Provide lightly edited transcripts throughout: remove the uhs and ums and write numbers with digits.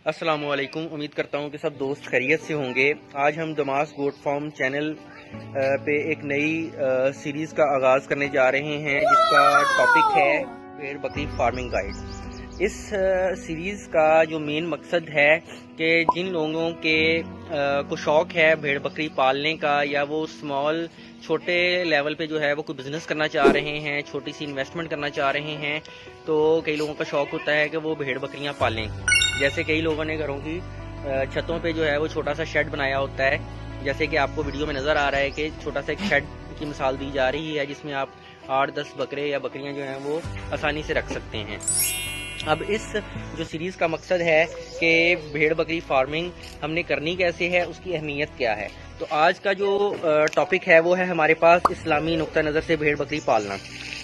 अस्सलाम वालेकुम। उम्मीद करता हूँ कि सब दोस्त खैरियत से होंगे। आज हम दमास गोट फार्म चैनल पे एक नई सीरीज़ का आगाज़ करने जा रहे हैं जिसका टॉपिक है भेड़ बकरी फार्मिंग गाइड। इस सीरीज़ का जो मेन मकसद है कि जिन लोगों के को शौक़ है भेड़ बकरी पालने का, या वो स्मॉल छोटे लेवल पे जो है वो कोई बिज़नेस करना चाह रहे हैं, छोटी सी इन्वेस्टमेंट करना चाह रहे हैं, तो कई लोगों का शौक़ होता है कि वो भेड़ बकरियां पालें। जैसे कई लोगों ने घरों की छतों पे जो है वो छोटा सा शेड बनाया होता है, जैसे कि आपको वीडियो में नज़र आ रहा है कि छोटा सा एक शेड की मिसाल दी जा रही है जिसमें आप 8-10 बकरे या बकरियां जो हैं वो आसानी से रख सकते हैं। अब इस जो सीरीज़ का मकसद है कि भेड़ बकरी फार्मिंग हमने करनी कैसे है, उसकी अहमियत क्या है। तो आज का जो टॉपिक है वो है हमारे पास इस्लामी नुक्ता नज़र से भेड़ बकरी पालना।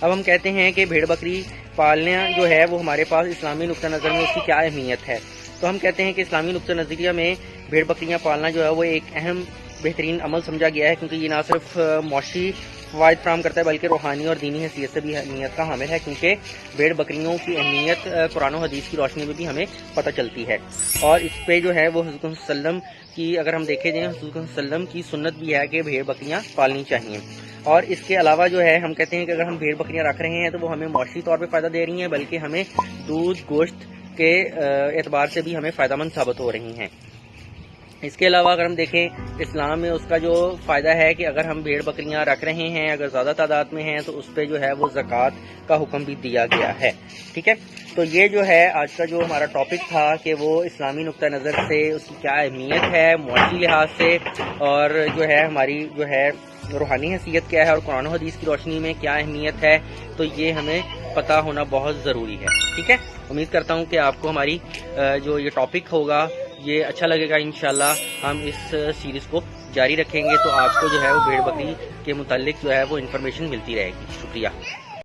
अब हम कहते हैं कि भेड़ बकरी पालना जो है वो हमारे पास इस्लामी नुक्ता नज़र में उसकी क्या अहमियत है। तो हम कहते हैं कि इस्लामी नुक्ता नज़रिया में भेड़ बकरियां पालना जो है वो एक अहम बेहतरीन अमल समझा गया है, क्योंकि ये ना सिर्फ मौशी फ़वाइद फराहम करता है बल्कि रूहानी और दीनी हैसियत से भी अहमियत का हामिल है, क्योंकि भेड़ बकरियों की अहमियत कुरान और हदीस की रोशनी में भी हमें पता चलती है। और इस पे जो है वो हुज़ूर सल्लम की, अगर हम देखें जाए, हुज़ूर सल्लम की सुन्नत भी है कि भेड़ बकरियां पालनी चाहिए। और इसके अलावा जो है हम कहते हैं कि अगर हम भेड़ बकरियां रख रहे हैं तो वो हमें मौशी तौर पर फ़ायदा दे रही हैं, बल्कि हमें दूध गोश्त के एतबार से भी हमें फ़ायदेमंद साबित हो रही हैं। इसके अलावा अगर हम देखें इस्लाम में उसका जो फ़ायदा है कि अगर हम भेड़ बकरियां रख रहे हैं, अगर ज़्यादा तादाद में हैं, तो उस पर जो है वो ज़कात का हुक्म भी दिया गया है। ठीक है, तो ये जो है आज का जो हमारा टॉपिक था कि वो इस्लामी नुक्ता नज़र से उसकी क्या अहमियत है मौसी लिहाज से, और जो है हमारी जो है रूहानी हैसियत क्या है, और कुरान और हदीस की रोशनी में क्या अहमियत है, तो ये हमें पता होना बहुत ज़रूरी है। ठीक है, उम्मीद करता हूँ कि आपको हमारी जो ये टॉपिक होगा ये अच्छा लगेगा। इंशाल्लाह हम इस सीरीज़ को जारी रखेंगे, तो आपको जो है वो भेड़ बकरी के मुतालिक जो है वो इन्फॉर्मेशन मिलती रहेगी। शुक्रिया।